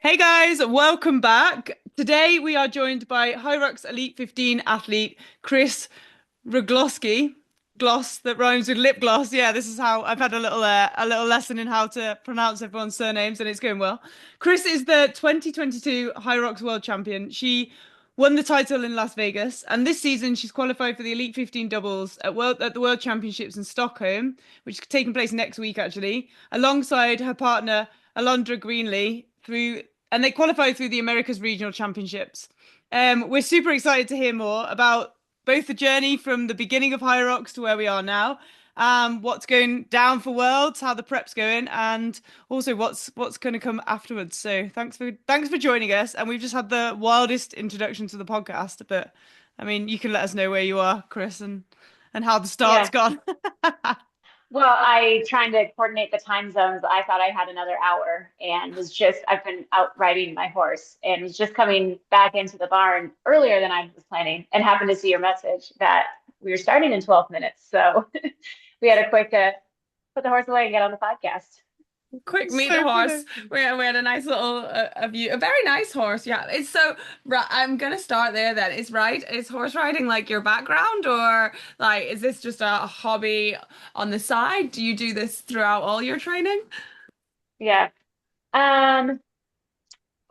Hey guys, welcome back. Today we are joined by HYROX Elite 15 athlete Kris Rugloski. Gloss that rhymes with lip gloss. Yeah, this is how I've had a little lesson in how to pronounce everyone's surnames and it's going well. Kris is the 2022 HYROX World Champion. She won the title in Las Vegas and this season she's qualified for the Elite 15 doubles at the World Championships in Stockholm, which is taking place next week actually, alongside her partner Alondra Greenlee and they qualified through the Americas Regional Championships. We're super excited to hear more about both the journey from the beginning of HYROX to where we are now, what's going down for Worlds, how the prep's going, and also what's going to come afterwards. So thanks for joining us. And we've just had the wildest introduction to the podcast, but I mean, you can let us know where you are, Kris, and how the start's Yeah. gone. Well, I trying to coordinate the time zones. I thought I had another hour and I've been out riding my horse and was just coming back into the barn earlier than I was planning and happened to see your message that we were starting in 12 minutes. So we had a quick put the horse away and get on the podcast. Quick meet the So horse. So We had a nice little a very nice horse. Yeah, it's so right. I'm gonna start there then. Is horse riding like your background, or like is this just a hobby on the side? Do you do this throughout all your training? yeah. Um,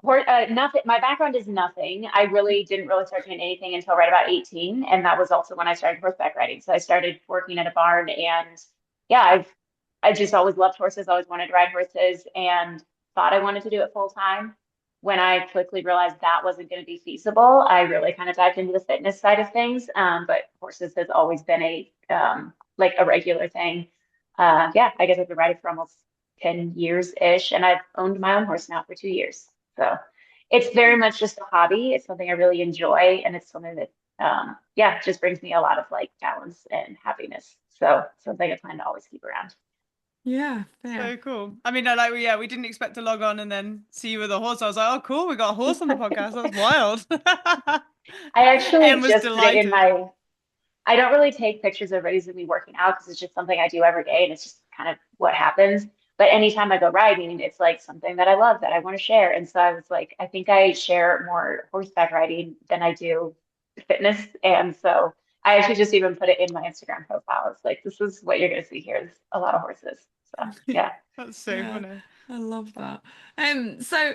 Nothing. My background is nothing. I really didn't really start doing anything until right about 18, and that was also when I started horseback riding. So I started working at a barn, and yeah, I just always loved horses. Always wanted to ride horses, and thought I wanted to do it full time. When I quickly realized that wasn't going to be feasible, I really kind of dived into the fitness side of things. But horses has always been like a regular thing. Yeah, I guess I've been riding for almost 10 years ish, and I've owned my own horse now for 2 years. So it's very much just a hobby. It's something I really enjoy, and it's something that, yeah, just brings me a lot of like balance and happiness. So something I plan to always keep around. Yeah, fair. Yeah. So cool. I mean, yeah, we didn't expect to log on and then see you with a horse. I was like, oh, cool, we got a horse on the podcast. That's wild. I Em actually was just put it in delighted. I don't really take pictures of videos of me working out because it's just something I do every day and it's just kind of what happens. But anytime I go riding, it's like something that I love that I want to share. And so I was like, I think I share more horseback riding than I do fitness. And so I actually just even put it in my Instagram profile. It's like, this is what you're going to see here is a lot of horses. So yeah. That's so Yeah. funny. I love that. So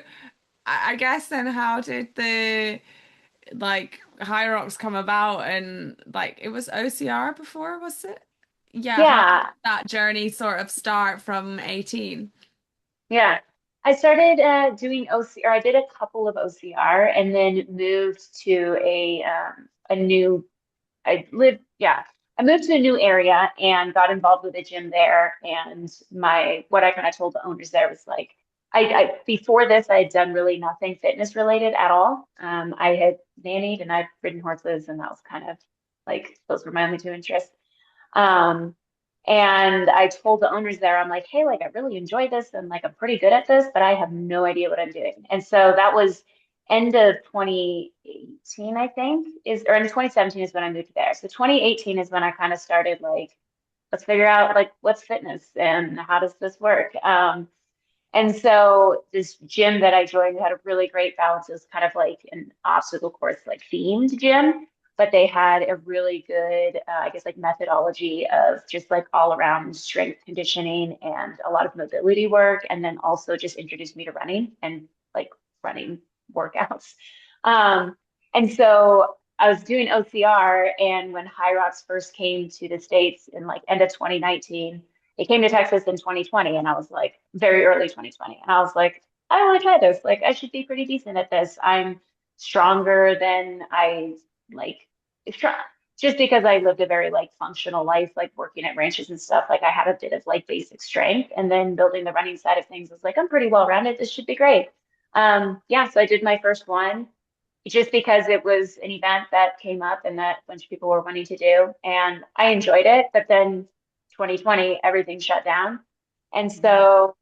I guess then how did the like HYROX come about and like it was OCR before, was it? Yeah, how did Yeah. that journey sort of start from 18? Yeah. I started doing OCR. I did a couple of OCR and then moved to a new I moved to a new area and got involved with a gym there. And what I kind of told the owners there was like, before this, I had done really nothing fitness related at all. I had nannied and I'd ridden horses, and that was kind of like, those were my only two interests. Um, and I told the owners there, I'm like, hey, like, I really enjoy this and like, I'm pretty good at this, but I have no idea what I'm doing. And so that was end of 2018, I think, or end of 2017 is when I moved there. So 2018 is when I kind of started like, let's figure out like what's fitness and how does this work. And so this gym that I joined had a really great balance. It was kind of like an obstacle course, like themed gym, but they had a really good, I guess, like methodology of just like all around strength conditioning and a lot of mobility work. And then also just introduced me to running and like running workouts. Um, and so I was doing OCR, and when HYROX first came to the States in like end of 2019, it came to Texas in 2020, and I was like, very early 2020. And I was like, I want to try this. Like, I should be pretty decent at this. I'm stronger than I like, try, just because I lived a very like functional life, like working at ranches and stuff. Like, I had a bit of like basic strength, and then building the running side of things was like, I'm pretty well rounded. This should be great. Yeah, so I did my first one just because it was an event that came up and that a bunch of people were wanting to do. And I enjoyed it. But then 2020, everything shut down. And so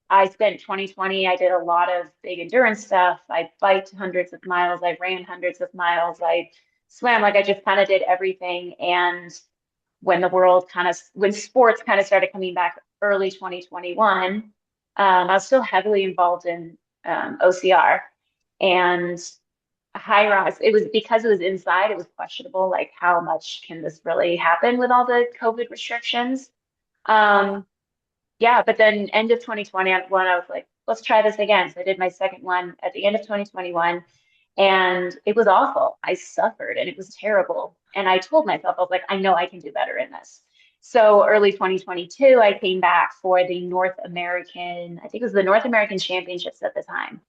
I spent 2020, I did a lot of big endurance stuff. I biked hundreds of miles, I ran hundreds of miles, I swam, like I just kind of did everything. And when sports kind of started coming back early 2021, I was still heavily involved in OCR. And HYROX, it was because it was inside, it was questionable, like how much can this really happen with all the COVID restrictions? Um, yeah, but then end of 2021, I was like, let's try this again. So I did my second one at the end of 2021, and it was awful. I suffered and it was terrible. And I told myself, I was like, I know I can do better in this. So early 2022, I came back for the North American, I think it was the North American Championships at the time.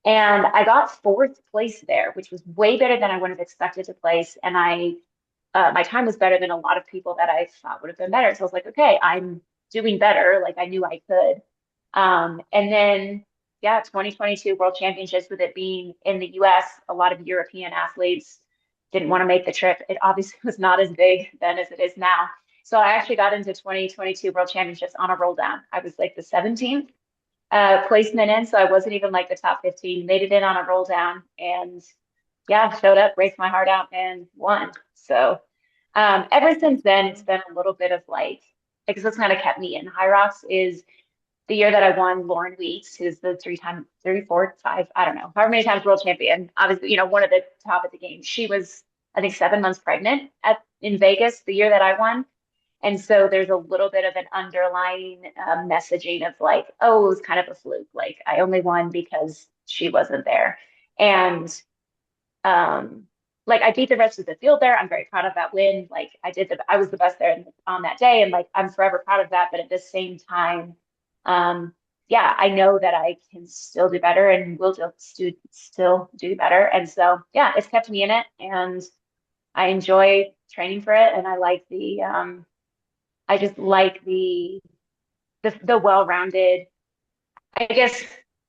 And I got fourth place there, which was way better than I would have expected to place. And my time was better than a lot of people that I thought would have been better. So I was like, okay, I'm doing better. Like I knew I could. And then, yeah, 2022 World Championships, with it being in the US, a lot of European athletes didn't want to make the trip. It obviously was not as big then as it is now. So I actually got into 2022 World Championships on a roll down. I was like the 17th placement in, so I wasn't even like the top 15. Made it in on a roll down, and yeah, showed up, raced my heart out, and won. So ever since then, it's been a little bit of like, because what's kind of kept me in HYROX is the year that I won, Lauren Weeks, who's the three-time, 34, five, I don't know, however many times world champion, obviously, one of the top at the game. She was, I think, 7 months pregnant in Vegas the year that I won. And so there's a little bit of an underlying messaging of like, oh, it was kind of a fluke. Like I only won because she wasn't there. And um, like I beat the rest of the field there. I'm very proud of that win. Like I was the best there on that day. And like, I'm forever proud of that. But at the same time, um, yeah, I know that I can still do better and will still do better. And so, yeah, it's kept me in it, and I enjoy training for it. And I just like the well-rounded, I guess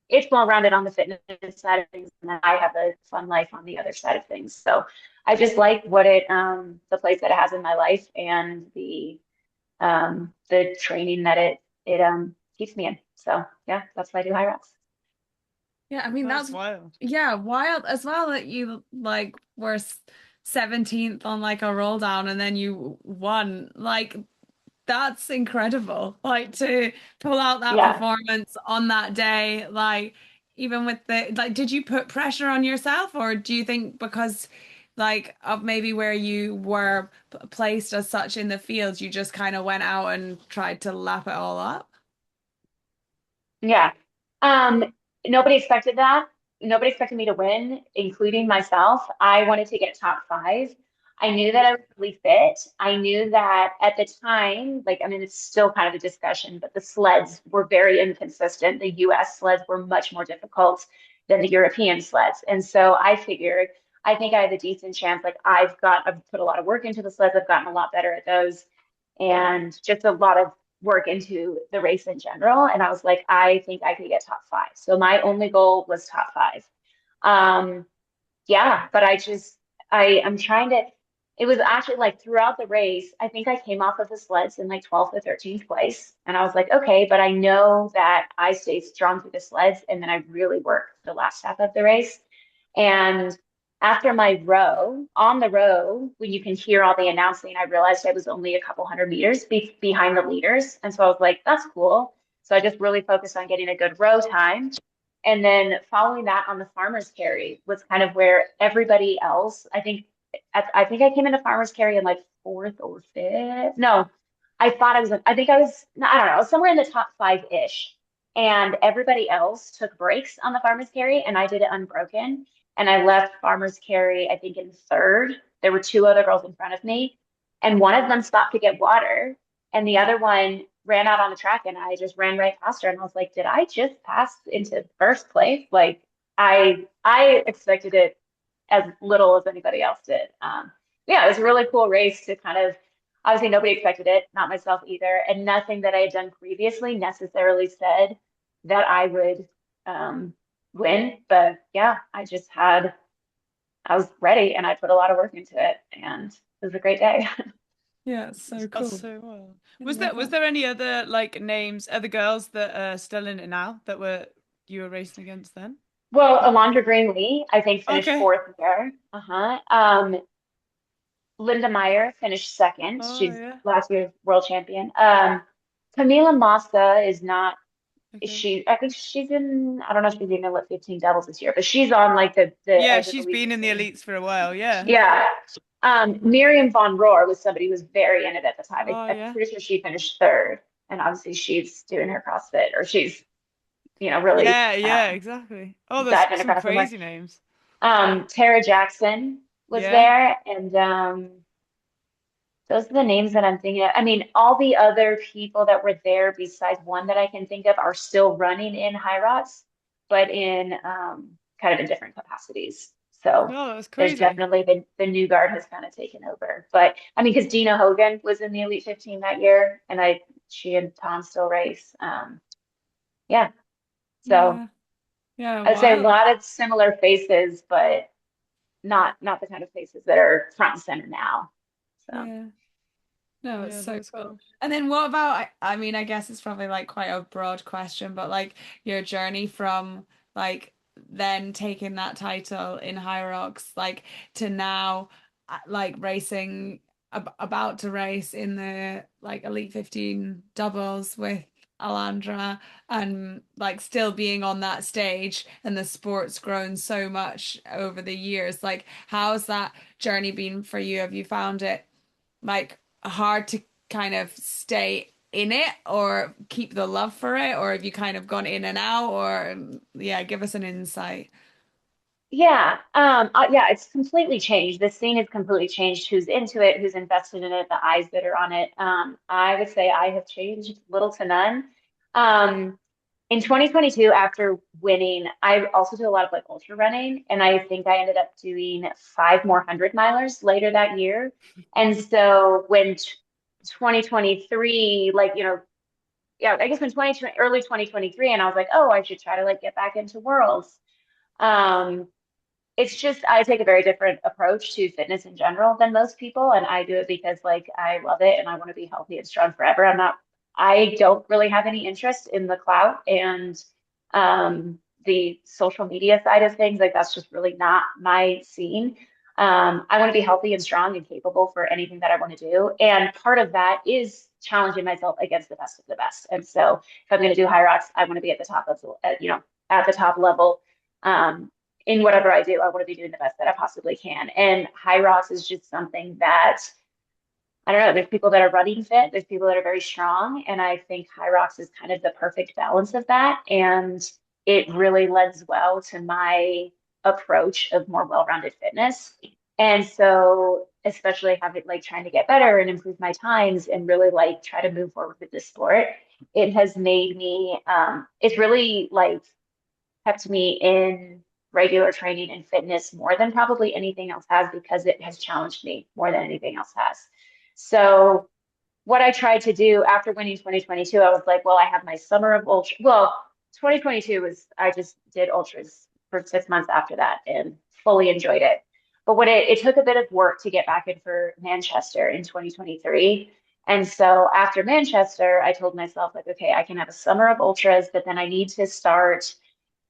it's well-rounded on the fitness side of things, and then I have a fun life on the other side of things. So I just like the place that it has in my life, and the training that it keeps me in. So yeah, that's why I do HYROX. Yeah, I mean That's that's wild. yeah, wild as well that you like were 17th on like a roll down and then you won. Like that's incredible. Like to pull out that Yeah. performance on that day, like even with the like did you put pressure on yourself or do you think because like of maybe where you were placed as such in the field, you just kind of went out and tried to lap it all up? Yeah. Um, Nobody expected that. Nobody expected me to win, including myself. I wanted to get top five. I knew that I was really fit. I knew that at the time, like, I mean, it's still kind of a discussion, but the sleds were very inconsistent. The US sleds were much more difficult than the European sleds. And so I figured, I think I have a decent chance. Like, I've put a lot of work into the sleds. I've gotten a lot better at those, and just a lot of work into the race in general. And I was like, I think I could get top five. So my only goal was top five. Um, yeah, but I'm trying to, it was actually like throughout the race, I think I came off of the sleds in like 12th or 13th place. And I was like, okay, but I know that I stayed strong through the sleds. And then I really worked the last half of the race. And after my row, on the row, when you can hear all the announcing, I realized I was only a couple hundred meters behind the leaders. And so I was like, that's cool. So I just really focused on getting a good row time. And then following that on the farmer's carry was kind of where everybody else, I think I came into farmer's carry in like fourth or fifth. No, I think I was, I don't know, somewhere in the top five-ish. And everybody else took breaks on the farmer's carry, and I did it unbroken. And I left farmer's carry, I think, in third. There were two other girls in front of me, and one of them stopped to get water, and the other one ran out on the track, and I just ran right past her. And I was like, did I just pass into first place? Like, I expected it as little as anybody else did. Yeah, it was a really cool race to kind of, obviously nobody expected it, not myself either, and nothing that I had done previously necessarily said that I would win. But yeah, I was ready, and I put a lot of work into it, and it was a great day. Yeah, it's so That's cool. so wild. Yeah, Was love there was that. there any other like names, other girls that are still in it now that were you were racing against then? Well, Alondra Green Lee, I think, finished Okay. fourth there. Uh-huh. Linda Meyer finished second. Oh She's yeah. last year's world champion. Camila Massa is not. Okay. I think she's in, I don't know if she's even in Elite 15 doubles this year, but she's on like the Yeah, edge of she's Elite been in the 15. elites for a while. Yeah. Yeah. Miriam von Rohr was somebody who was very in it at the time. Oh, I'm yeah. pretty sure she finished third. And obviously she's doing her CrossFit, or she's, really Yeah, yeah, exactly. Oh, there's diving into some CrossFit more. crazy names. Tara Jackson was Yeah. there, and those are the names that I'm thinking of. I mean, all the other people that were there besides one that I can think of are still running in HYROX, but in kind of in different capacities. So No, that's there's crazy. definitely the new guard has kind of taken over. But I mean, because Dina Hogan was in the Elite 15 that year, and she and Tom still race. Yeah. So Yeah. Yeah, I'd say a wild. lot of similar faces, but not the kind of faces that are front and center now. So. Yeah. No, it's Yeah, so that's cool. cool. And then what about, I mean, I guess it's probably like quite a broad question, but like your journey from like then taking that title in HYROX, like to now, like racing, about to race in the like Elite 15 doubles with Alandra and like still being on that stage and the sport's grown so much over the years. Like, how's that journey been for you? Have you found it like hard to kind of stay in it or keep the love for it, or have you kind of gone in and out, or yeah, give us an insight. Yeah, yeah, it's completely changed. The scene has completely changed. Who's into it, who's invested in it, the eyes that are on it. I would say I have changed little to none. Um, in 2022, after winning, I also did a lot of like ultra running, and I think I ended up doing 5 more 100 milers later that year. And so when 2023, like, yeah, I guess when 2020, early 2023, and I was like, oh, I should try to like get back into worlds. Um, it's just I take a very different approach to fitness in general than most people, and I do it because like I love it and I want to be healthy and strong forever. I don't really have any interest in the clout and the social media side of things. Like that's just really not my scene. I want to be healthy and strong and capable for anything that I want to do, and part of that is challenging myself against the best of the best. And so if I'm going to do high rocks, I want to be at the top of at the top level. In whatever I do, I want to be doing the best that I possibly can. And HYROX is just something that I don't know. There's people that are running fit, there's people that are very strong, and I think HYROX is kind of the perfect balance of that. And it really lends well to my approach of more well-rounded fitness. And so, especially having like trying to get better and improve my times and really like try to move forward with this sport, it has made me. It's really like kept me in regular training and fitness more than probably anything else has because it has challenged me more than anything else has. So what I tried to do after winning 2022, I was like, well, I have my summer of ultra. Well, 2022 was I just did ultras for 6 months after that and fully enjoyed it. But it took a bit of work to get back in for Manchester in 2023. And so after Manchester, I told myself like, okay, I can have a summer of ultras, but then I need to start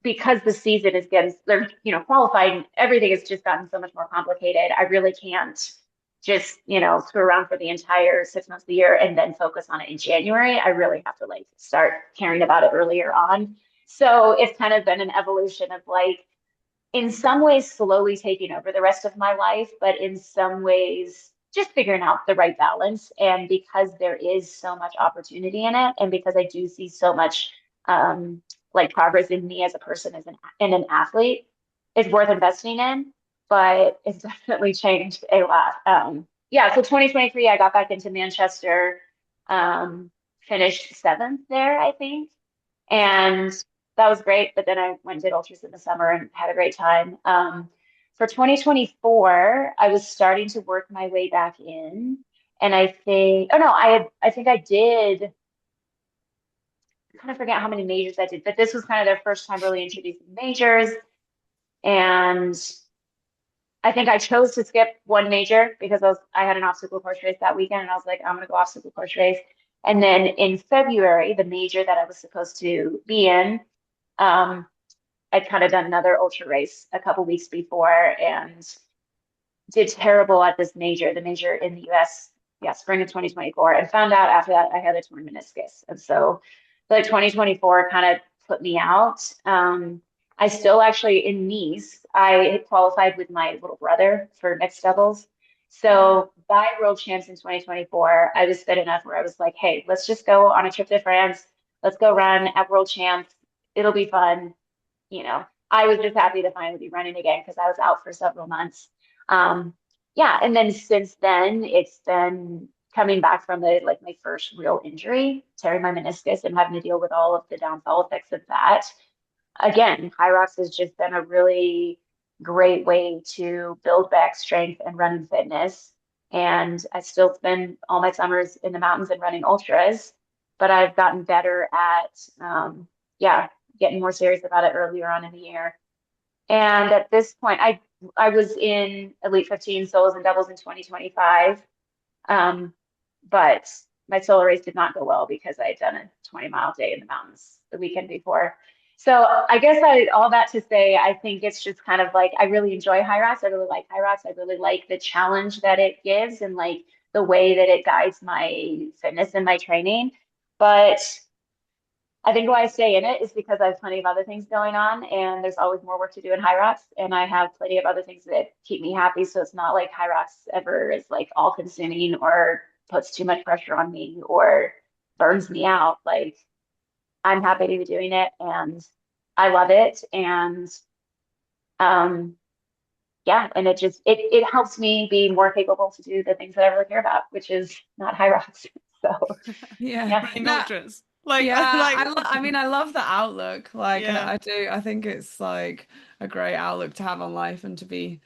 because the season is getting, they're, qualifying, everything has just gotten so much more complicated. I really can't just, screw around for the entire 6 months of the year and then focus on it in January. I really have to like start caring about it earlier on. So it's kind of been an evolution of like, in some ways, slowly taking over the rest of my life, but in some ways, just figuring out the right balance. And because there is so much opportunity in it, and because I do see so much like progress in me as a person, and an athlete, it's worth investing in. But it's definitely changed a lot. Yeah, so 2023, I got back into Manchester, finished seventh there, I think. And that was great. But then I went and did ultras in the summer and had a great time. For 2024, I was starting to work my way back in. And I think, oh no, I think I did, I kind of forget how many majors I did, but this was kind of their first time really introducing majors. And I think I chose to skip one major because I had an obstacle course race that weekend, and I was like, I'm gonna go obstacle course race. And then in February, the major that I was supposed to be in, um, I'd kind of done another ultra race a couple weeks before and did terrible at this major, the major in the US, yeah, spring of 2024, and found out after that I had a torn meniscus. And so like 2024 kind of put me out. I still actually in Nice, I had qualified with my little brother for mixed doubles. Yeah. So by World Champs in 2024, I was fit enough where I was like, hey, let's just go on a trip to France. Let's go run at World Champs. It'll be fun. You know, I was just happy to finally be running again because I was out for several months. Um, yeah, and then since then, it's been coming back from the like my first real injury, tearing my meniscus and having to deal with all of the downfall effects of that. Again, HYROX has just been a really great way to build back strength and running fitness. And I still spend all my summers in the mountains and running ultras, but I've gotten better at, yeah, getting more serious about it earlier on in the year. And at this point, I was in Elite 15 solos and doubles in 2025. Um, but my solo race did not go well because I had done a 20-mile day in the mountains the weekend before. So I guess all that to say, I think it's just kind of like I really enjoy HYROX. I really like HYROX. I really like the challenge that it gives and like the way that it guides my fitness and my training. But I think why I stay in it is because I have plenty of other things going on, and there's always more work to do in HYROX, and I have plenty of other things that keep me happy. So it's not like HYROX ever is like all consuming or puts too much pressure on me or burns me out. Like I'm happy to be doing it, and I love it, and um, yeah, and it helps me be more capable to do the things that I really care about, which is not HYROX. So Yeah. yeah. Running No, ultras. Like, yeah, like, I mean, I love the outlook. Like, yeah. I do. I think it's like a great outlook to have on life and to be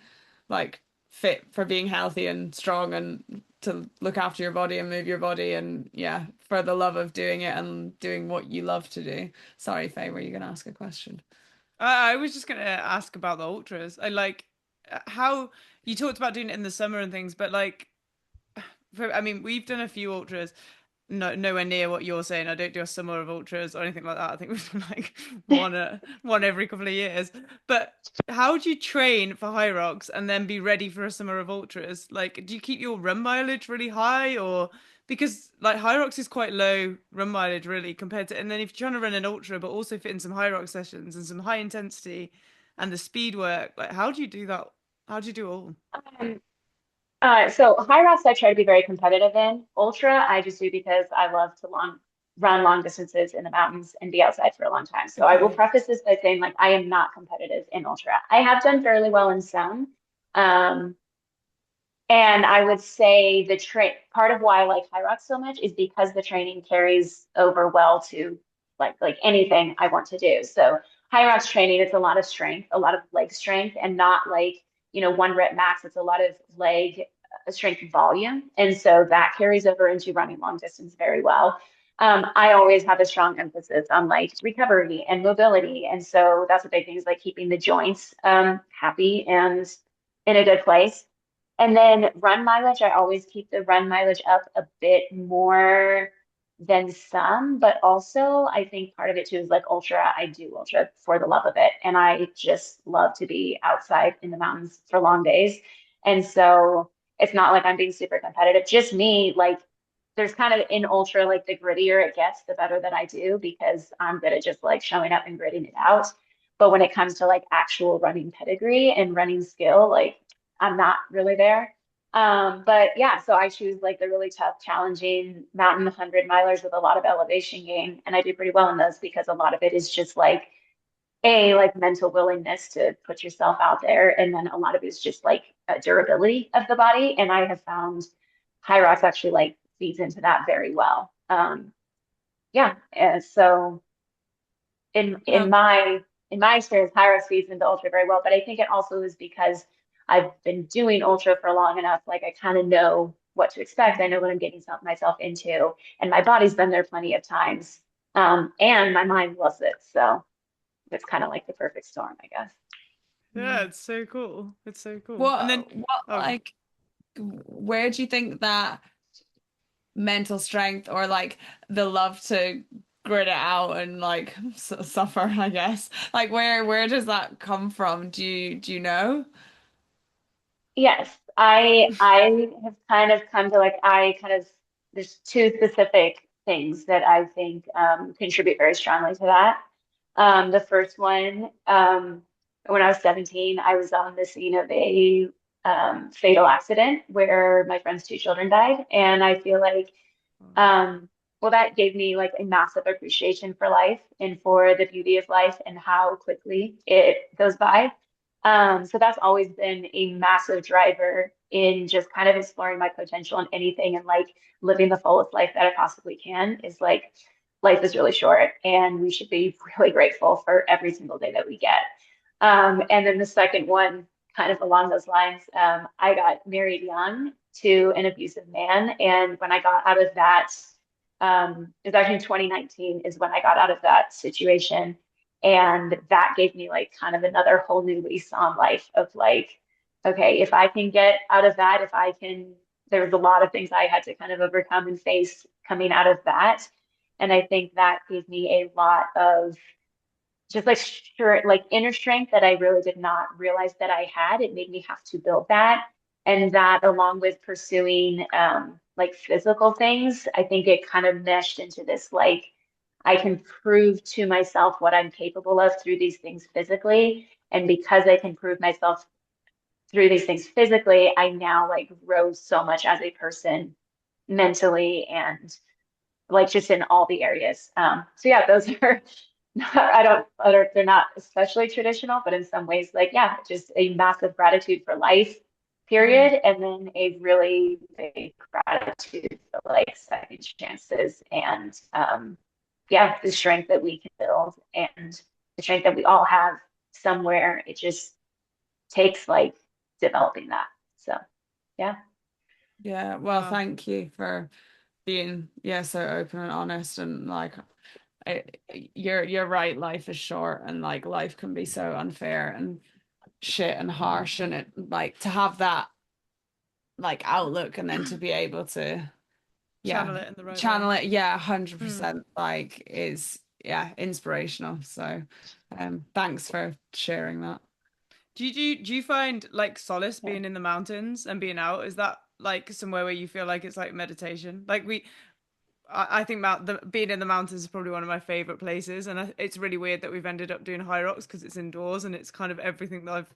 like fit for being healthy and strong and to look after your body and move your body and yeah, for the love of doing it and doing what you love to do. Sorry, Faye, were you gonna ask a question? I was just gonna ask about the ultras. I like how you talked about doing it in the summer and things, but like, I mean, we've done a few ultras. No, nowhere near what you're saying. I don't do a summer of ultras or anything like that. I think we've done like one every couple of years. But how do you train for HYROX and then be ready for a summer of ultras? Like, do you keep your run mileage really high, or because like HYROX is quite low run mileage really compared to, and then if you're trying to run an ultra but also fit in some HYROX sessions and some high intensity and the speed work, like how do you do that? How do you do all? Um, so HYROX I try to be very competitive in. Ultra I just do because I love to run long distances in the mountains and be outside for a long time. So I will Okay. preface this by saying like I am not competitive in ultra. I have done fairly well in some. Um, and I would say the part of why I like HYROX so much is because the training carries over well to like anything I want to do. So HYROX training, it's a lot of strength, a lot of leg strength, and not like, one rep max. It's a lot of leg strength volume. And so that carries over into running long distance very well. I always have a strong emphasis on like recovery and mobility. And so that's a big thing is like keeping the joints happy and in a good place. And then run mileage, I always keep the run mileage up a bit more than some, but also I think part of it too is like ultra. I do ultra for the love of it. And I just love to be outside in the mountains for long days. And so it's not like I'm being super competitive, just me, like there's kind of in ultra, like the grittier it gets, the better that I do because I'm good at just like showing up and gritting it out. But when it comes to like actual running pedigree and running skill, like I'm not really there. But yeah, so I choose like the really tough, challenging mountain 100 milers with a lot of elevation gain. And I do pretty well in those because a lot of it is just like like mental willingness to put yourself out there. And then a lot of it is just like durability of the body. And I have found HYROX actually like feeds into that very well. Yeah. So in No, my experience, HYROX feeds into ultra very well, but I think it also is because I've been doing ultra for long enough. Like I kind of know what to expect. I know what I'm getting myself into, and my body's been there plenty of times. And my mind loves it. So it's kind of like the perfect storm, I guess. Yeah, yeah. it's so cool. It's so cool. And then, What oh, like where do you think that mental strength or like the love to grit it out and like suffer, I guess. Like where does that come from? Do you know? Yes, I have kind of come to like I kind of there's two specific things that I think contribute very strongly to that. The first one, when I was 17, I was on the scene of a fatal accident where my friend's two children died. And I feel like, well, that gave me like a massive appreciation for life and for the beauty of life and how quickly it goes by. So that's always been a massive driver in just kind of exploring my potential in anything and like living the fullest life that I possibly can is like life is really short and we should be really grateful for every single day that we get. And then the second one, kind of along those lines, I got married young to an abusive man. And when I got out of that, it was actually in 2019 is when I got out of that situation. And that gave me like kind of another whole new lease on life of like, okay, if I can get out of that, if I can, there was a lot of things I had to kind of overcome and face coming out of that. And I think that gave me a lot of just like sure, like inner strength that I really did not realize that I had. It made me have to build that. And that along with pursuing like physical things, I think it kind of meshed into this like I can prove to myself what I'm capable of through these things physically. And because I can prove myself through these things physically, I now like grow so much as a person mentally and like just in all the areas. So yeah, those are they're not especially traditional, but in some ways, like, yeah, just a massive gratitude for life, period. And then a really big gratitude for like second chances and, yeah, the strength that we can build and the strength that we all have somewhere. It just takes like developing that. So, yeah. Yeah, well, thank you for being so open and honest and like you're right, life is short and like life can be so unfair and shit and harsh and it like to have that like outlook and then to be able to channel it in the right channel way. it 100% like is inspirational. So thanks for sharing that. Do you find like solace being in the mountains and being out? Is that like somewhere where you feel like it's like meditation? Like I think being in the mountains is probably one of my favorite places, and it's really weird that we've ended up doing HYROX because it's indoors and it's kind of everything that I've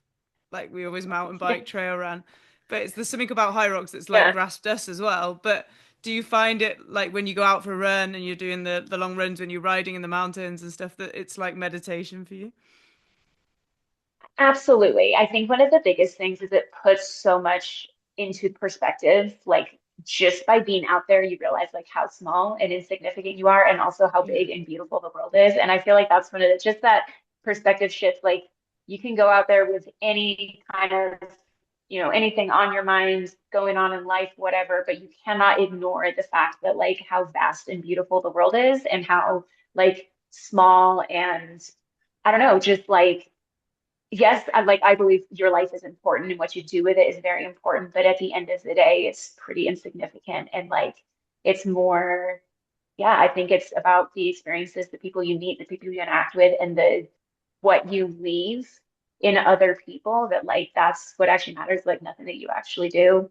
like we always mountain bike, trail ran, but there's something about HYROX that's like Yeah. grasped us as well. But do you find it like when you go out for a run and you're doing the long runs when you're riding in the mountains and stuff that it's like meditation for you? Absolutely. I think one of the biggest things is it puts so much into perspective. Like just by being out there, you realize like how small and insignificant you are and also how Yeah. big and beautiful the world is. And I feel like that's one of the just that perspective shift. Like you can go out there with any kind of, anything on your mind going on in life, whatever, but you cannot ignore the fact that like how vast and beautiful the world is and how like small and I don't know, just like yes, I believe your life is important and what you do with it is very important, but at the end of the day, it's pretty insignificant and like it's more, yeah, I think it's about the experiences, the people you meet, the people you interact with, and the what you leave in other people that like that's what actually matters. Like nothing that you actually do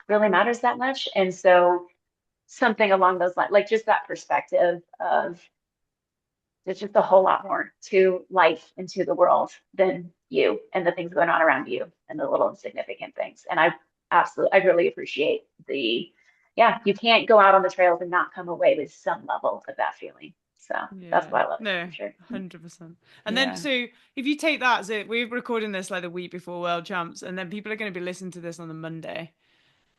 really matters that much. And so something along those lines, like just that perspective of there's just a whole lot more to life and to the world than you and the things going on around you and the little insignificant things. And I really appreciate yeah, you can't go out on the trails and not come away with some level of that feeling. So that's Yeah. why I love it No, for sure. 100%. And then, Yeah. so if you take that, so we're recording this like the week before World Champs, and then people are going to be listening to this on the Monday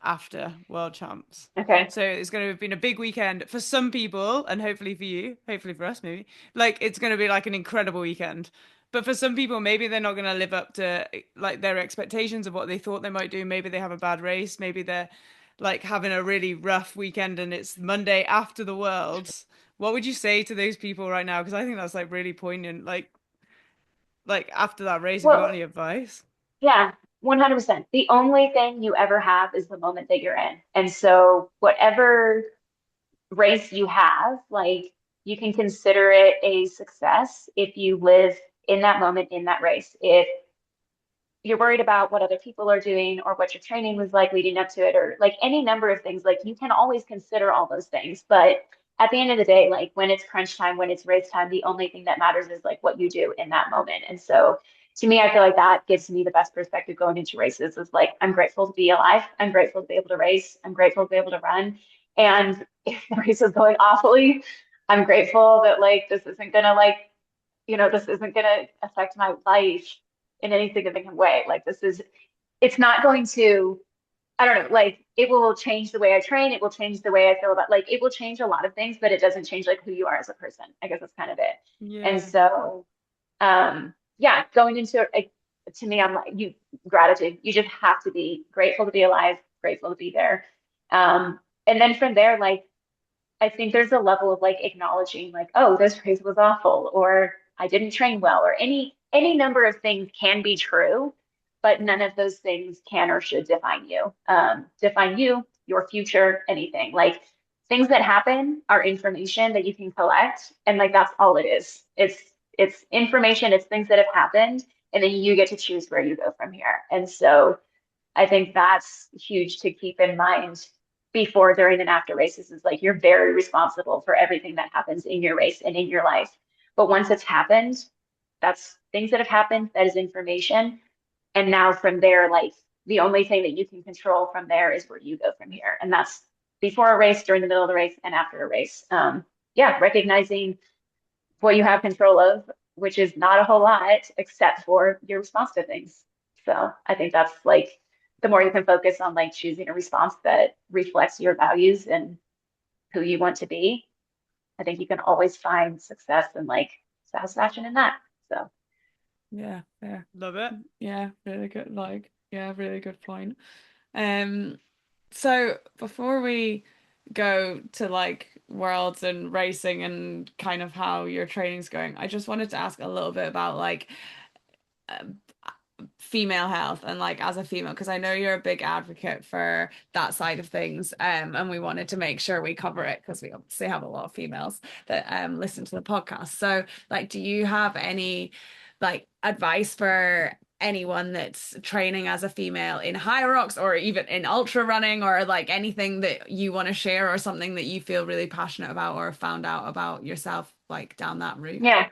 after World Champs. Okay. So it's going to have been a big weekend for some people, and hopefully for you, hopefully for us, maybe. Like it's going to be like an incredible weekend. But for some people, maybe they're not going to live up to like their expectations of what they thought they might do. Maybe they have a bad race. Maybe they're like having a really rough weekend and it's Monday after the Worlds. What would you say to those people right now? Because I think that's like really poignant. Like after that race, have you got Well, any advice? yeah, 100%. The only thing you ever have is the moment that you're in. And so whatever race you have, like you can consider it a success if you live in that moment in that race. If you're worried about what other people are doing or what your training was like leading up to it, or like any number of things, like you can always consider all those things. But at the end of the day, like when it's crunch time, when it's race time, the only thing that matters is like what you do in that moment. And so to me, I feel like that gives me the best perspective going into races is like, I'm grateful to be alive. I'm grateful to be able to race. I'm grateful to be able to run. And if the race is going awfully, I'm grateful that like this isn't gonna like, this isn't gonna affect my life in any significant way. Like it's not going to, I don't know, like it will change the way I train. It will change the way I feel about, like, it will change a lot of things, but it doesn't change like who you are as a person. I guess that's kind of it. And Yeah. so, yeah, going into it, to me, I'm like, gratitude. You just have to be grateful to be alive, grateful to be there. And then from there, like, I think there's a level of like acknowledging like, oh, this race was awful, or I didn't train well, or any number of things can be true, but none of those things can or should define you. Define you, your future, anything. Like things that happen are information that you can collect, and like that's all it is. It's information, it's things that have happened, and then you get to choose where you go from here. And so I think that's huge to keep in mind before, during, and after races is like you're very responsible for everything that happens in your race and in your life. But once it's happened, that's things that have happened, that is information. And now from there, like the only thing that you can control from there is where you go from here. And that's before a race, during the middle of the race, and after a race. Yeah, recognizing what you have control of, which is not a whole lot except for your response to things. So I think that's like the more you can focus on like choosing a response that reflects your values and who you want to be, I think you can always find success and like satisfaction in that. So Yeah, fair. Love it. Yeah, really good. Like, yeah, really good point. So before we go to like worlds and racing and kind of how your training's going, I just wanted to ask a little bit about like um, female health and like as a female, because I know you're a big advocate for that side of things, and we wanted to make sure we cover it because we obviously have a lot of females that listen to the podcast. So like, do you have any like advice for anyone that's training as a female in HYROX or even in ultra running, or like anything that you want to share, or something that you feel really passionate about or found out about yourself like down that route? yeah.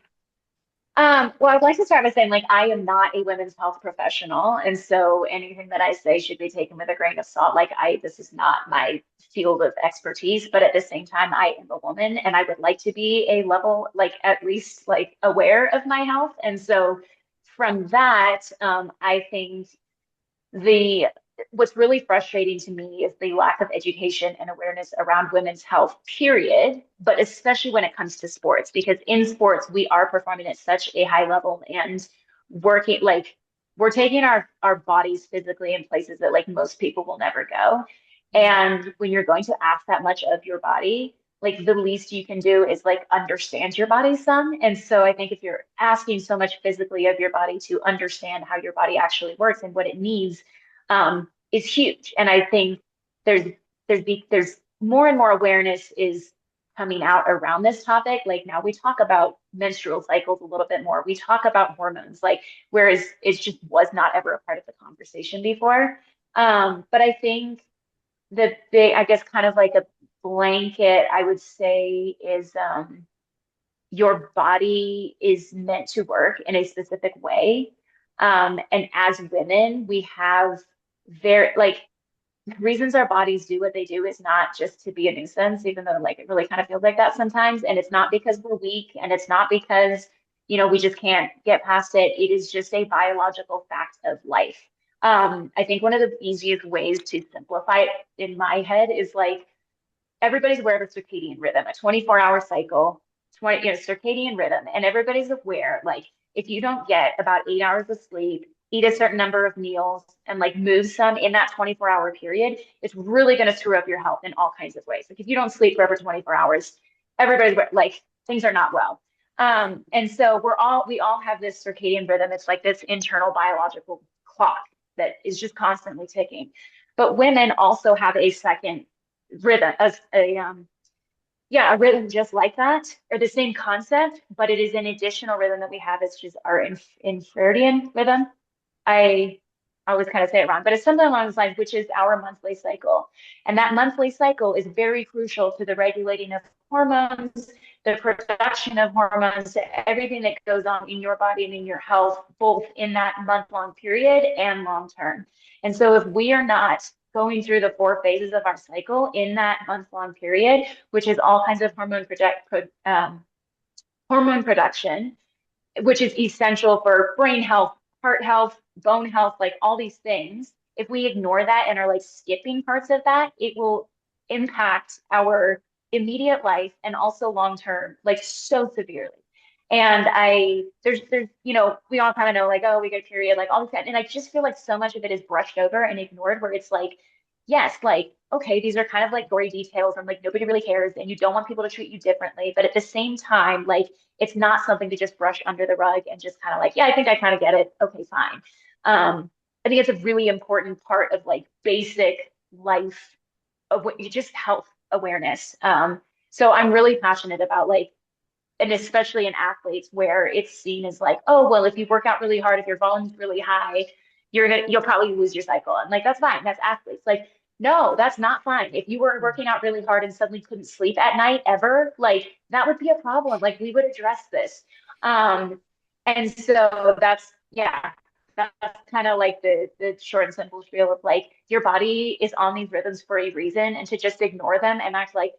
Well, I'd like to start by saying, like, I am not a women's health professional, and so anything that I say should be taken with a grain of salt. Like, this is not my field of expertise, but at the same time, I am a woman, and I would like to be a level, like, at least, like, aware of my health. And so, from that, I think the what's really frustrating to me is the lack of education and awareness around women's health, period, but especially when it comes to sports, because in sports, we are performing at such a high level and working like we're taking our bodies physically in places that like most people will never go. And when you're going to ask that much of your body, like the least you can do is like understand your body some. And so I think if you're asking so much physically of your body, to understand how your body actually works and what it needs, is huge. And I think there's more and more awareness is coming out around this topic. Like now we talk about menstrual cycles a little bit more. We talk about hormones, like whereas it just was not ever a part of the conversation before. But I think the big, I guess, kind of like a blanket, I would say is your body is meant to work in a specific way. And as women, we have very like reasons our bodies do what they do is not just to be a nuisance, even though like it really kind of feels like that sometimes. And it's not because we're weak, and it's not because, we just can't get past it. It is just a biological fact of life. I think one of the easiest ways to simplify it in my head is like everybody's aware of a circadian rhythm, a 24-hour cycle, circadian rhythm, and everybody's aware, like, if you don't get about 8 hours of sleep, eat a certain number of meals, and like move some in that 24-hour period, it's really going to screw up your health in all kinds of ways. Like if you don't sleep for over 24 hours, everybody's like, things are not well. And so we all have this circadian rhythm. It's like this internal biological clock that is just constantly ticking. But women also have a second rhythm, as a rhythm just like that, or the same concept, but it is an additional rhythm that we have. It's just our infradian rhythm. I I always kind of say it wrong, but it's something along those lines, which is our monthly cycle. And that monthly cycle is very crucial to the regulating of hormones, the production of hormones, everything that goes on in your body and in your health, both in that month-long period and long term. And so if we are not going through the 4 phases of our cycle in that month-long period, which is all kinds of hormone production, which is essential for brain health, heart health, bone health, like all these things. If we ignore that and are like skipping parts of that, it will impact our immediate life and also long term, like so severely. And there's, we all kind of know, like, oh, we get a period, like all this, and I just feel like so much of it is brushed over and ignored, where it's like, yes, like, okay, these are kind of like gory details and like nobody really cares and you don't want people to treat you differently. But at the same time, like, it's not something to just brush under the rug and just kind of like, yeah, I think I kind of get it. Okay, fine. I think it's a really important part of like basic life of what you just health awareness. So I'm really passionate about like, and especially in athletes where it's seen as like, oh, well, if you work out really hard, if your volume's really high, you'll probably lose your cycle. And like, that's fine. That's athletes. Like, no, that's not fine. If you were working out really hard and suddenly couldn't sleep at night ever, like that would be a problem. Like we would address this. And so yeah, that's kind of like the short and simple spiel of like your body is on these rhythms for a reason, and to just ignore them and act like,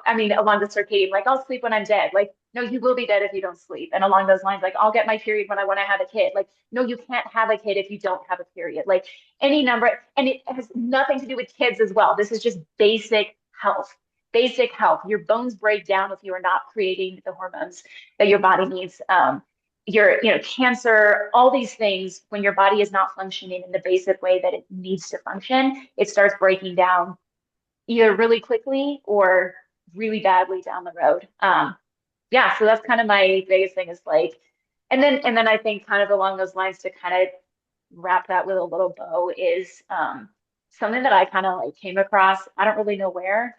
I mean, along the circadian, like I'll sleep when I'm dead. Like, no, you will be dead if you don't sleep. And along those lines, like I'll get my period when I want to have a kid. Like, no, you can't have a kid if you don't have a period. Like any number, and it has nothing to do with kids as well. This is just basic health. Basic health. Your bones break down if you are not creating the hormones that your body needs. Cancer, all these things, when your body is not functioning in the basic way that it needs to function, it starts breaking down either really quickly or really badly down the road. Yeah, so that's kind of my biggest thing is like, and then I think kind of along those lines to kind of wrap that with a little bow is something that I kind of like came across. I don't really know where,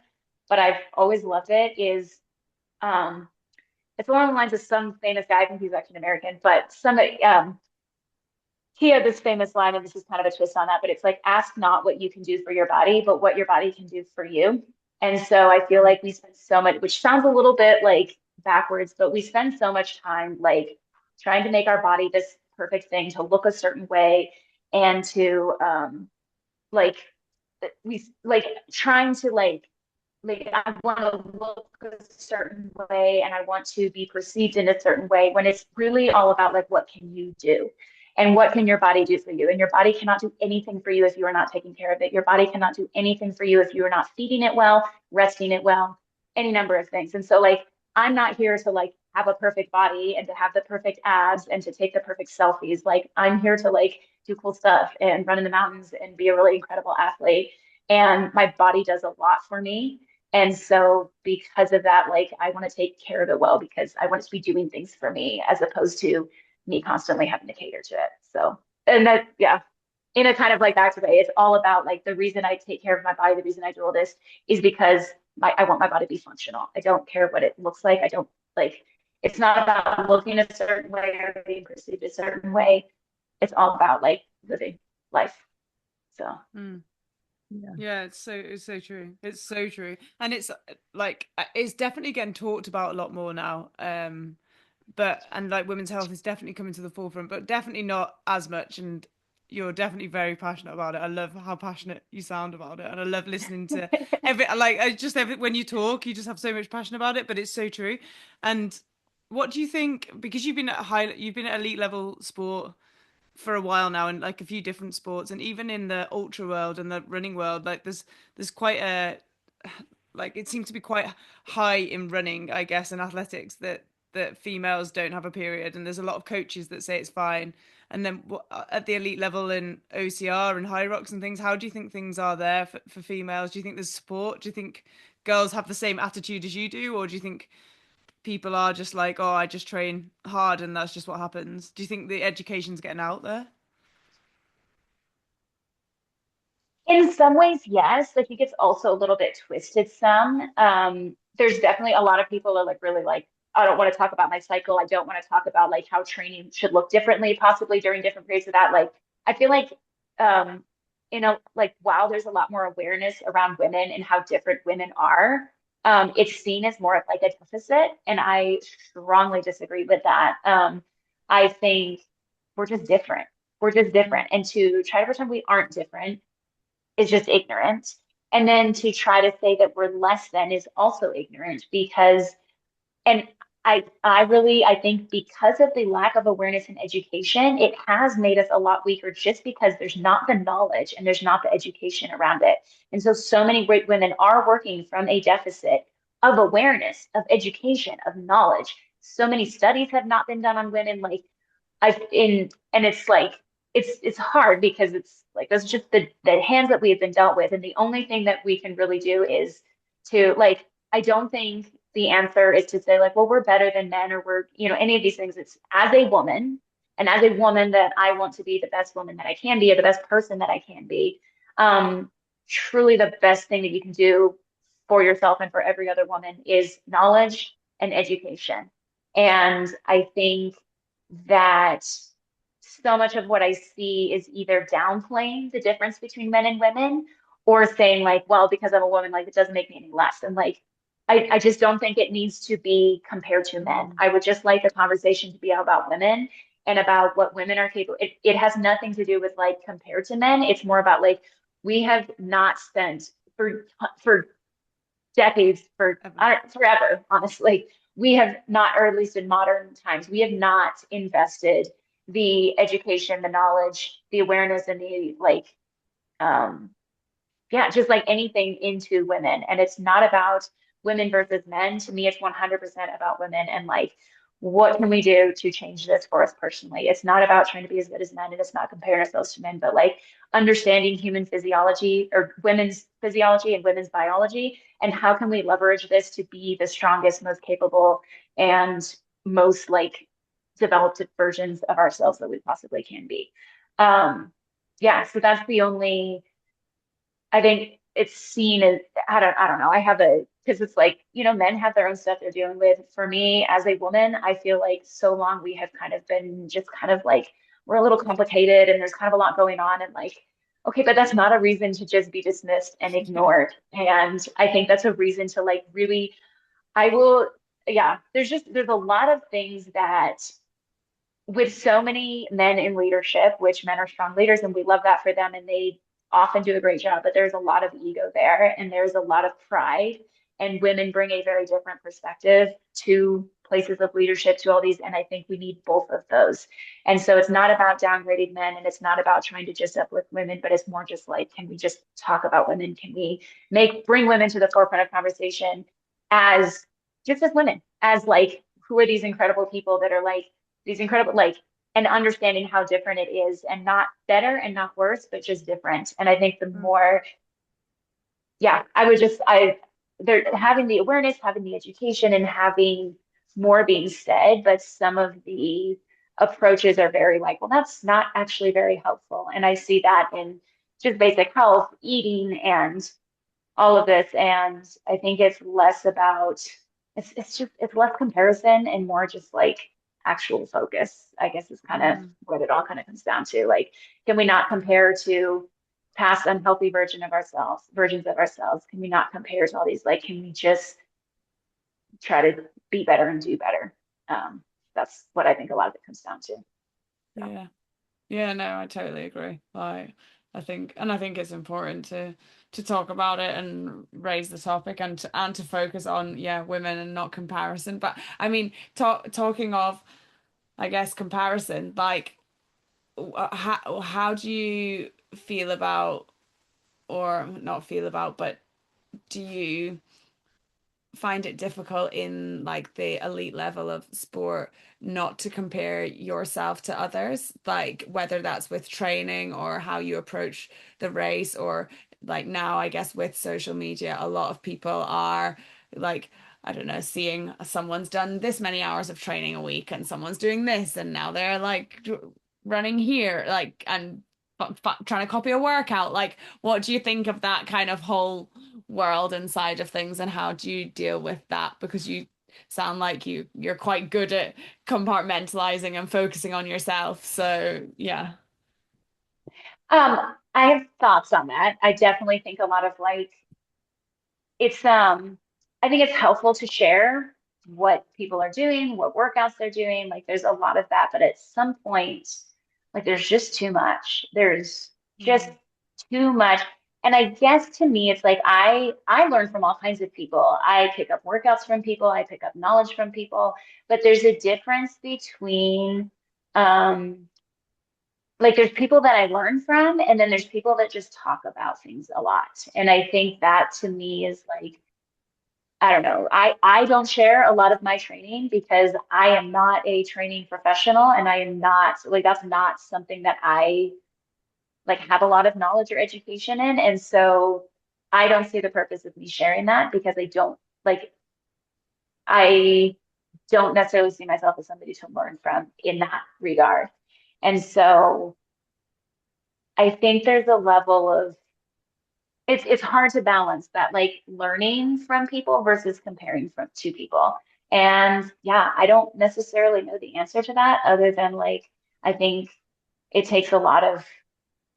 but I've always loved it is um it's along the lines of some famous guy, I think he's actually American, but he had this famous line, and this is kind of a twist on that, but it's like, ask not what you can do for your body, but what your body can do for you. And so I feel like we spend so much, which sounds a little bit like backwards, but we spend so much time like trying to make our body this perfect thing to look a certain way and to like we like trying to like I want to look a certain way and I want to be perceived in a certain way, when it's really all about like what can you do and what can your body do for you. And your body cannot do anything for you if you are not taking care of it. Your body cannot do anything for you if you are not feeding it well, resting it well, any number of things. And so like I'm not here to like have a perfect body and to have the perfect abs and to take the perfect selfies. Like I'm here to like do cool stuff and run in the mountains and be a really incredible athlete. And my body does a lot for me. And so because of that, like I want to take care of it well because I want it to be doing things for me as opposed to me constantly having to cater to it. So, and that, yeah, in a kind of like back to way, it's all about like the reason I take care of my body, the reason I do all this is because I want my body to be functional. I don't care what it looks like. I don't like, it's not about looking a certain way or being perceived a certain way. It's all about like living life. So. Yeah, it's so true. It's so true. And it's like it's definitely getting talked about a lot more now. But and like women's health is definitely coming to the forefront, but definitely not as much. And you're definitely very passionate about it. I love how passionate you sound about it, and I love listening to when you talk, you just have so much passion about it, but it's so true. And what do you think? Because you've been at elite level sport for a while now in like a few different sports, and even in the ultra world and the running world, like there's quite a like it seems to be quite high in running, I guess, and athletics that females don't have a period, and there's a lot of coaches that say it's fine. And then at the elite level in OCR and HYROX and things, how do you think things are there for females? Do you think there's support? Do you think girls have the same attitude as you do, or do you think people are just like, oh, I just train hard and that's just what happens? Do you think the education's getting out there? In some ways, yes. I think it's also a little bit twisted some. There's definitely a lot of people are like really like, I don't want to talk about my cycle. I don't want to talk about like how training should look differently, possibly during different periods of that. Like, I feel like um, like while there's a lot more awareness around women and how different women are, it's seen as more of like a deficit, and I strongly disagree with that. I think we're just different. We're just different, and to try to pretend we aren't different is just ignorant. And then to try to say that we're less than is also ignorant because and I think because of the lack of awareness and education, it has made us a lot weaker just because there's not the knowledge and there's not the education around it. And so many great women are working from a deficit of awareness, of education, of knowledge. So many studies have not been done on women. Like I've in and it's like it's hard because it's like that's just the hands that we have been dealt with. And the only thing that we can really do is to like I don't think the answer is to say like, well, we're better than men or we're, any of these things. It's as a woman and as a woman that I want to be the best woman that I can be or the best person that I can be. Um, Truly the best thing that you can do for yourself and for every other woman is knowledge and education. And I think that so much of what I see is either downplaying the difference between men and women or saying like, well, because I'm a woman, like it doesn't make me any less. And like, I just don't think it needs to be compared to men. I would just like the conversation to be about women and about what women are capable. It has nothing to do with like compared to men. It's more about like we have not spent for decades, forever, honestly. We have not, or at least in modern times, we have not invested the education, the knowledge, the awareness, and the like, um, yeah, just like anything into women. And it's not about women versus men. To me, it's 100% about women and like, what can we do to change this for us personally? It's not about trying to be as good as men and it's not comparing ourselves to men, but like understanding human physiology or women's physiology and women's biology. And how can we leverage this to be the strongest, most capable, and most like developed versions of ourselves that we possibly can be. Yeah, so that's the only I think it's seen as I don't know. I have a because it's like, men have their own stuff they're dealing with. For me as a woman, I feel like so long we have kind of been just kind of like we're a little complicated and there's kind of a lot going on and like, okay, but that's not a reason to just be dismissed and ignored. And I think that's a reason to like really I will yeah, there's a lot of things that with so many men in leadership, which men are strong leaders and we love that for them and they often do a great job, but there's a lot of ego there and there's a lot of pride. And women bring a very different perspective to places of leadership, to all these. And I think we need both of those. And so it's not about downgrading men and it's not about trying to just uplift women, but it's more just like, can we just talk about women? Can we bring women to the forefront of conversation as just as women, as like, who are these incredible people that are like, these incredible like and understanding how different it is and not better and not worse but just different. And I think the more I would just I they're having the awareness, having the education, and having more being said, but some of the approaches are very like, well, that's not actually very helpful. And I see that in just basic health, eating, and all of this. And I think it's less about it's less comparison and more just like actual focus, I guess is kind of what it all kind of comes down to. Like, can we not compare to past unhealthy versions of ourselves? Can we not compare to all these? Like, can we just try to be better and do better? That's what I think a lot of it comes down to. So. Yeah. Yeah, no, I totally agree. I think it's important to talk about it and raise the topic and to focus on women and not comparison. But I mean, talking of, I guess, comparison, like how do you feel about, or not feel about, but do you find it difficult in like the elite level of sport not to compare yourself to others, like whether that's with training or how you approach the race, or like now I guess with social media a lot of people are like, I don't know, seeing someone's done this many hours of training a week and someone's doing this and now they're like running here, like, and trying to copy a workout. Like, what do you think of that kind of whole world and side of things, and how do you deal with that? Because you sound like you're quite good at compartmentalizing and focusing on yourself. So yeah. I have thoughts on that. I definitely think a lot of like it's I think it's helpful to share what people are doing, what workouts they're doing. Like there's a lot of that, but at some point, like there's just too much. There's just Mm. too much. And I guess to me, it's like I learn from all kinds of people. I pick up workouts from people, I pick up knowledge from people, but there's a difference between um like there's people that I learn from, and then there's people that just talk about things a lot. And I think that to me is like I don't know. I don't share a lot of my training because I am not a training professional and I am not like that's not something that I like have a lot of knowledge or education in. And so I don't see the purpose of me sharing that because I don't necessarily see myself as somebody to learn from in that regard. And so I think there's a level of it's hard to balance that like learning from people versus comparing from to people. And yeah, I don't necessarily know the answer to that other than like I think it takes a lot of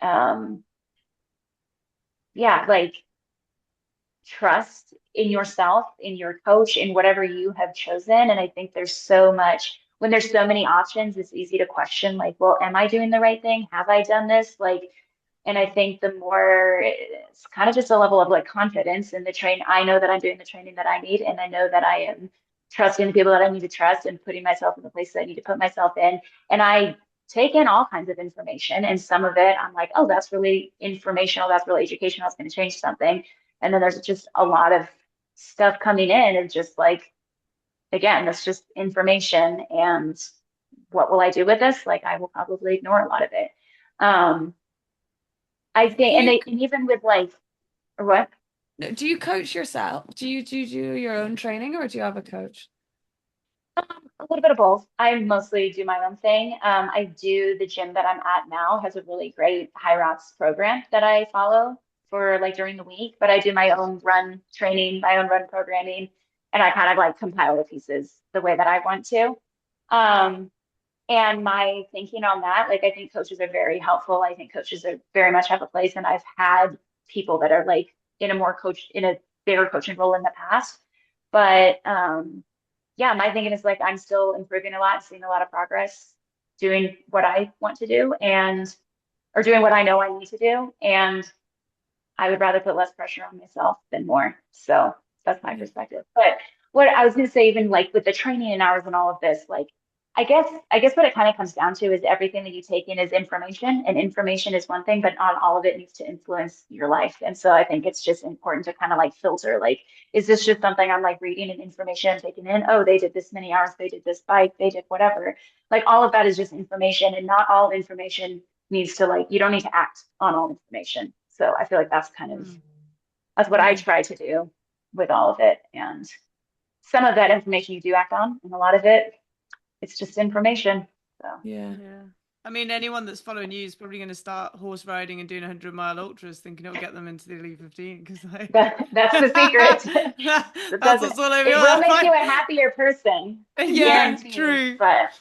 um yeah, like trust in yourself, in your coach, in whatever you have chosen. And I think there's so much when there's so many options, it's easy to question like, well, am I doing the right thing? Have I done this? Like and I think the more it's kind of just a level of like confidence in the train. I know that I'm doing the training that I need, and I know that I am trusting the people that I need to trust and putting myself in the place that I need to put myself in. And I take in all kinds of information, and some of it I'm like, oh, that's really informational, that's really educational, that's going to change something. And then there's just a lot of stuff coming in, and just like, again, that's just information. And what will I do with this? Like, I will probably ignore a lot of it. Um, I Do think, you and even with like, what? do you coach yourself? Do you do your own training or do you have a coach? A little bit of both. I mostly do my own thing. I do the gym that I'm at now has a really great HYROX program that I follow for like during the week, but I do my own run training, my own run programming, and I kind of like compile the pieces the way that I want to. Um, and my thinking on that, like I think coaches are very helpful. I think coaches are very much have a place, and I've had people that are like in a bigger coaching role in the past. But yeah, my thinking is like I'm still improving a lot, seeing a lot of progress, doing what I want to do and or doing what I know I need to do. And I would rather put less pressure on myself than more. So that's my Yeah. perspective. But what I was going to say, even like with the training and hours and all of this, like I guess what it kind of comes down to is everything that you take in is information, and information is one thing, but not all of it needs to influence your life. And so I think it's just important to kind of like filter, like, is this just something I'm like reading and information I'm taking in? Oh, they did this many hours, they did this bike, they did whatever. Like all of that is just information, and not all information needs to like you don't need to act on all information. So I feel like that's kind of Mm. that's what I Yeah. try to do with all of it. And some of that information you do act on, and a lot of it it's just information. So Yeah. Yeah. I mean, anyone that's following you is probably going to start horse riding and doing 100-mile ultras, thinking it'll get them into the Elite 15 because like that's the secret. It that's doesn't. what's all over It your will life. make you a happier person, Yeah, guaranteed. true. But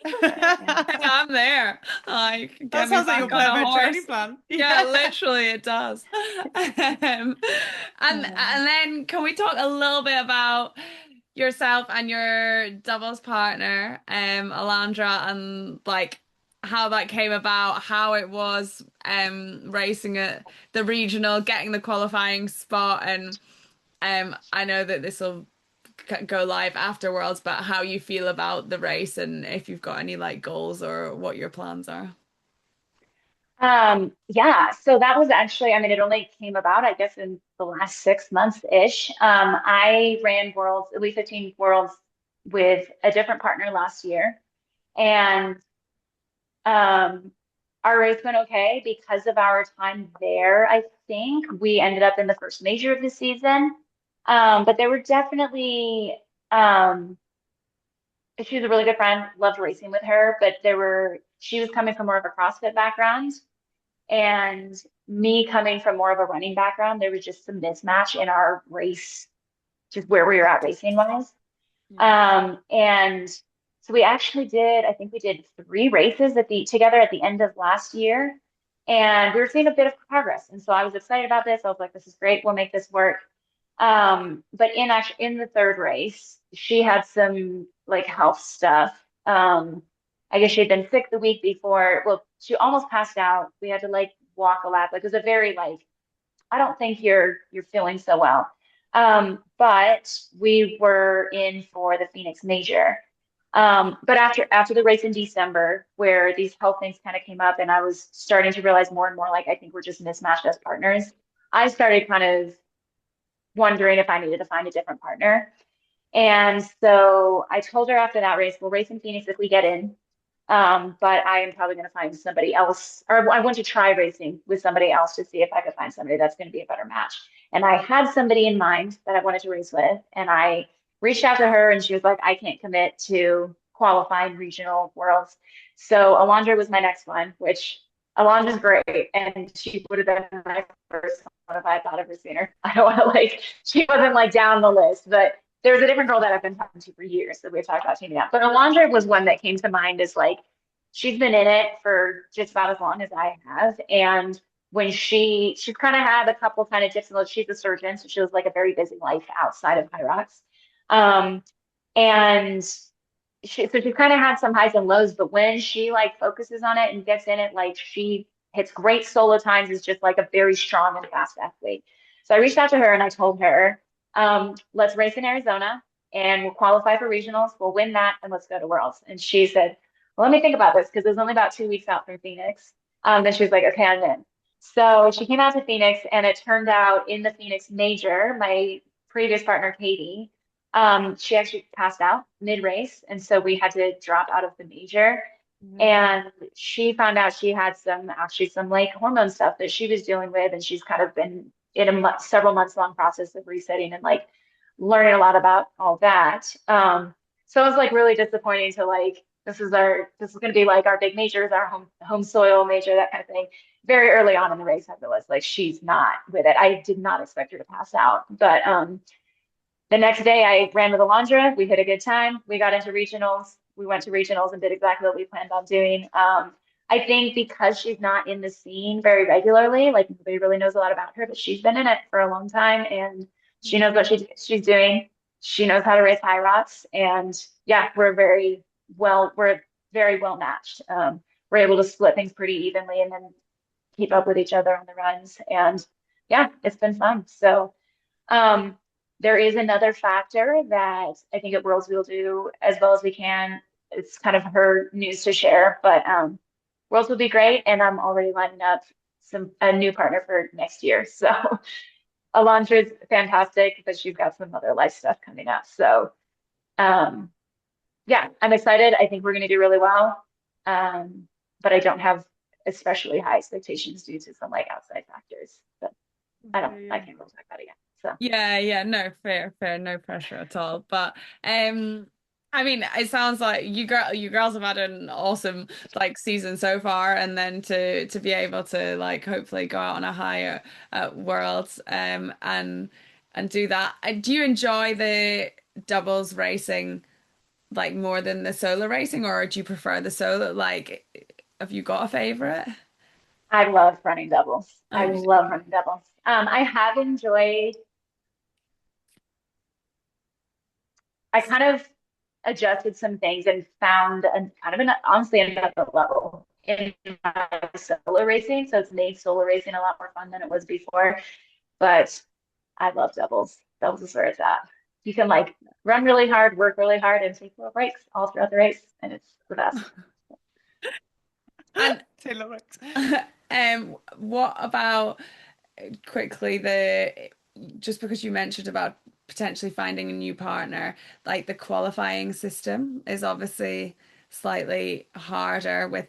yeah. I'm there. Like, That get me sounds like your back on a perfect training horse. plan. Yeah, Yeah. literally it does. And then can we talk a little bit about yourself and your doubles partner, Alandra, and like how that came about, how it was racing at the regional, getting the qualifying spot, and I know that this will go live after Worlds, but how you feel about the race and if you've got any like goals or what your plans are. Yeah, so that was actually, I mean, it only came about, I guess, in the last 6 months-ish. I ran Worlds, Elite 15 Worlds with a different partner last year. And um, our race went okay because of our time there. I think we ended up in the first major of the season. But there were definitely, um, she was a really good friend, loved racing with her, but she was coming from more of a CrossFit background. And me coming from more of a running background, there was just some mismatch in our race, just where we were at racing wise. Yeah. And so we actually did, I think we did 3 races together at the end of last year. and we were seeing a bit of progress. And so I was excited about this. I was like, this is great. We'll make this work. But in the third race, she had some like health stuff. I guess she had been sick the week before. Well, she almost passed out. We had to like walk a lap. Like it was a very like, I don't think you're feeling so well. But we were in for the Phoenix Major. But after the race in December, where these health things kind of came up, and I was starting to realize more and more like I think we're just mismatched as partners. I started kind of wondering if I needed to find a different partner. And so I told her after that race, we'll race in Phoenix if we get in. But I am probably going to find somebody else, or I want to try racing with somebody else to see if I could find somebody that's going to be a better match. And I had somebody in mind that I wanted to race with, and I reached out to her, and she was like, I can't commit to qualifying regional worlds. So Alondra was my next one, which Alondra's great, and she would have been my first one if I had thought of her sooner. I don't want to like, she wasn't like down the list, but there was a different girl that I've been talking to for years that we've talked about teaming up. But Alondra was one that came to mind as like, she's been in it for just about as long as I have. And when she's kind of had a couple kind of dips and lows, she's a surgeon, so she was like a very busy life outside of HYROX. And so she kind of had some highs and lows, but when she like focuses on it and gets in it, like she hits great solo times, is just like a very strong and fast athlete. So I reached out to her and I told her, let's race in Arizona and we'll qualify for regionals. We'll win that and let's go to Worlds. And she said, well, let me think about this because it was only about 2 weeks out from Phoenix. Then she was like, okay, I'm in. So she came out to Phoenix, and it turned out in the Phoenix Major, my previous partner, Katie, she actually passed out mid-race. And so we had to drop out of the major. Mm-hmm. And she found out she had some like hormone stuff that she was dealing with. And she's kind of been in a several months long process of resetting and like learning a lot about all that. So it was like really disappointing to like, this is going to be like our big majors, our home soil major, that kind of thing. Very early on in the race, I realized like she's not with it. I did not expect her to pass out, but the next day I ran with Alondra. We had a good time. We got into regionals. We went to regionals and did exactly what we planned on doing. I think because she's not in the scene very regularly, like nobody really knows a lot about her, but she's been in it for a long time and she knows what she's doing. She knows how to race HYROX, and yeah, we're very well matched. We're able to split things pretty evenly and then keep up with each other on the runs. And yeah, it's been fun. So there is another factor that I think at Worlds we'll do as well as we can. It's kind of her news to share, but Worlds will be great, and I'm already lining up a new partner for next year. So Alondra's fantastic, but she's got some other life stuff coming up. So yeah, I'm excited. I think we're going to do really well, but I don't have especially high expectations due to some like outside factors. But I can't really talk about it yet. So yeah, no, fair, no pressure at all. But I mean, it sounds like you girls have had an awesome like season so far, and then to be able to like hopefully go out on a higher at Worlds and do that. Do you enjoy the doubles racing like more than the solo racing, or do you prefer the solo? Like, have you got a favorite? I love running doubles. I love running doubles. I have enjoyed. I kind of adjusted some things and found honestly another level in my solo racing. So it's made solo racing a lot more fun than it was before. But I love doubles. Doubles is where it's at. You can like run really hard, work really hard, and take little breaks all throughout the race, and it's the best. And what about quickly just because you mentioned about potentially finding a new partner, like the qualifying system is obviously slightly harder with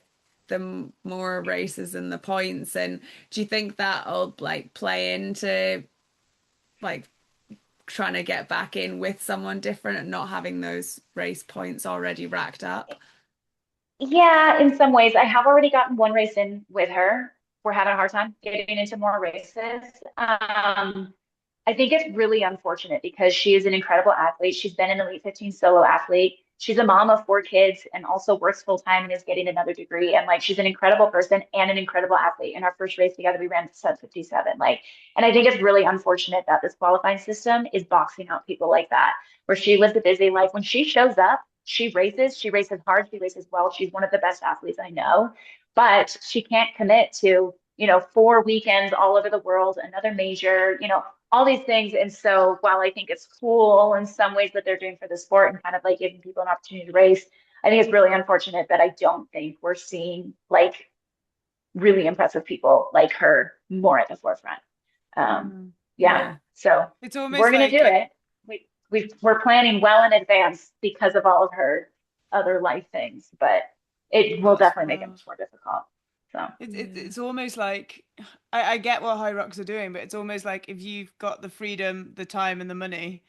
the more races and the points. And do you think that'll like play into like trying to get back in with someone different and not having those race points already racked up? Yeah, in some ways. I have already gotten one race in with her. We're having a hard time getting into more races. I think it's really unfortunate because she is an incredible athlete. She's been an Elite 15 solo athlete. she's a mom of 4 kids and also works full time and is getting another degree. And like, she's an incredible person and an incredible athlete. In our first race together, we ran sub 57. Like, and I think it's really unfortunate that this qualifying system is boxing out people like that, where she lives a busy life. When she shows up, she races hard, she races well. She's one of the best athletes I know, but she can't commit to, 4 weekends all over the world, another major, all these things. And so while I think it's cool in some ways that they're doing for the sport and kind of like giving people an opportunity to race, I think it's really unfortunate that I don't think we're seeing like really impressive people like her more at the forefront. Yeah. So it's almost we're going to like do it. We're planning well in advance because of all of her other life things, but it will definitely make it much more difficult. So it's almost like I get what HYROX are doing, but it's almost like if you've got the freedom, the time, and the money,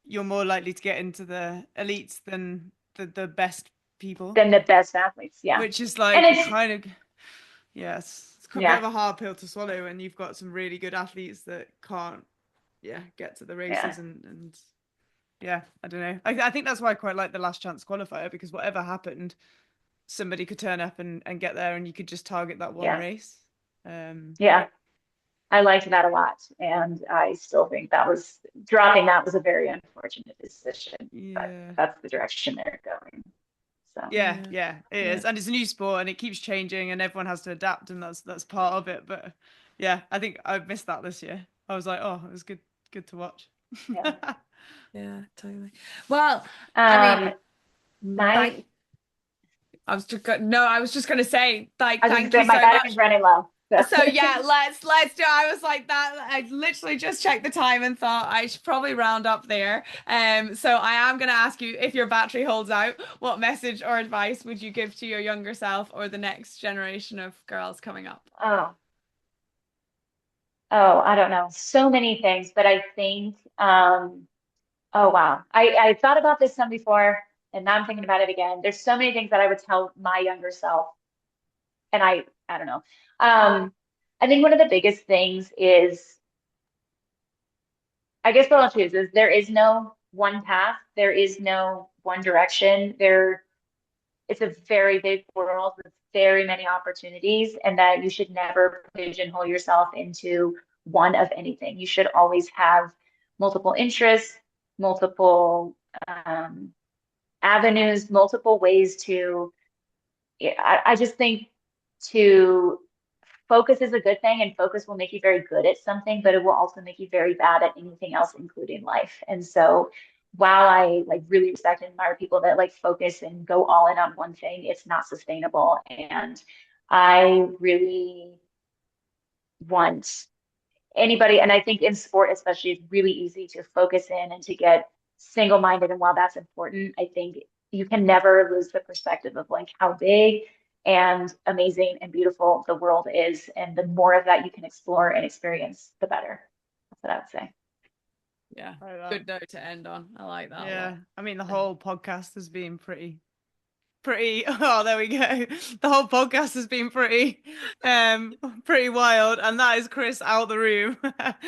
you're more likely to get into the elites than the best people. Than the best athletes, yeah. Which is like kind of, yes, it's a bit of a hard pill to swallow when you've got some really good athletes that can't, get to the races and yeah, I don't know. I think that's why I quite like the last chance qualifier, because whatever happened, somebody could turn up and get there, and you could just target that one race. Yeah, I liked that a lot, and I still think dropping that was a very unfortunate decision. But that's the direction they're going. So yeah, it is, and it's a new sport, and it keeps changing, and everyone has to adapt, and that's part of it. But yeah, I think I missed that this year. I was like, oh, it was good to watch. Yeah, totally. Well, I was just gonna say, like, thank you so my much. battery's running low. So yeah, let's do. I was like that. I literally just checked the time and thought I should probably round up there. So I am going to ask you, if your battery holds out, what message or advice would you give to your younger self or the next generation of girls coming up? Oh, I don't know. So many things, but I think, oh wow, I thought about this some before, and now I'm thinking about it again. There's so many things that I would tell my younger self, and I don't know. I think one of the biggest things is, I guess what I'll choose is, there is no one path. There is no one direction. It's a very big world with very many opportunities, and that you should never pigeonhole yourself into one of anything. You should always have multiple interests, multiple avenues, multiple ways to, I just think to focus is a good thing, and focus will make you very good at something, but it will also make you very bad at anything else, including life. And so while I like really respect and admire people that like focus and go all in on one thing, it's not sustainable. And I really want anybody, and I think in sport especially, it's really easy to focus in and to get single-minded. And while that's important, I think you can never lose the perspective of like how big and amazing and beautiful the world is. And the more of that you can explore and experience, the better. That's what I would say. Yeah, good note to end on. I like that. Yeah, I mean, the whole podcast has been pretty oh, there we go. The whole podcast has been pretty wild, and that is Kris out the room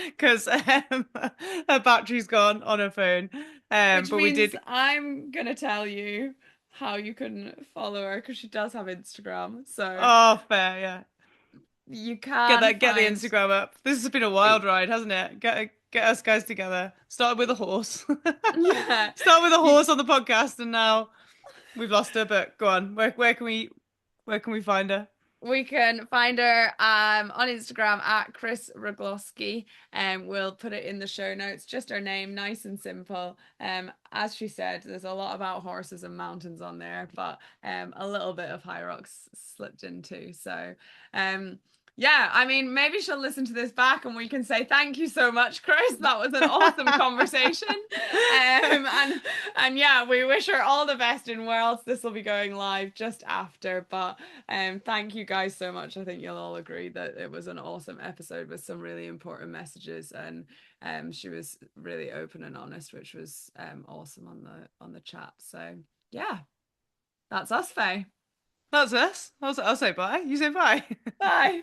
because her battery's gone on her phone. Which but means I'm gonna tell you how you can follow her, because she does have Instagram. So fair, yeah. You can get the Instagram up. This has been a wild ride, hasn't it? Get us guys together. Started with a horse. Yeah. Start with a horse on the podcast, and now we've lost her. But go on. Where can we find her? We can find her on Instagram at Kris Rugloski, and we'll put it in the show notes. Just her name, nice and simple. As she said, there's a lot about horses and mountains on there, but a little bit of HYROX slipped in too. So yeah, I mean, maybe she'll listen to this back and we can say thank you so much, Kris. That was an awesome conversation. And yeah, we wish her all the best in Worlds. This will be going live just after, but thank you guys so much. I think you'll all agree that it was an awesome episode with some really important messages, and she was really open and honest, which was awesome on the chat. So yeah, that's us, Faye. That's us. I'll say bye. You say bye. Bye.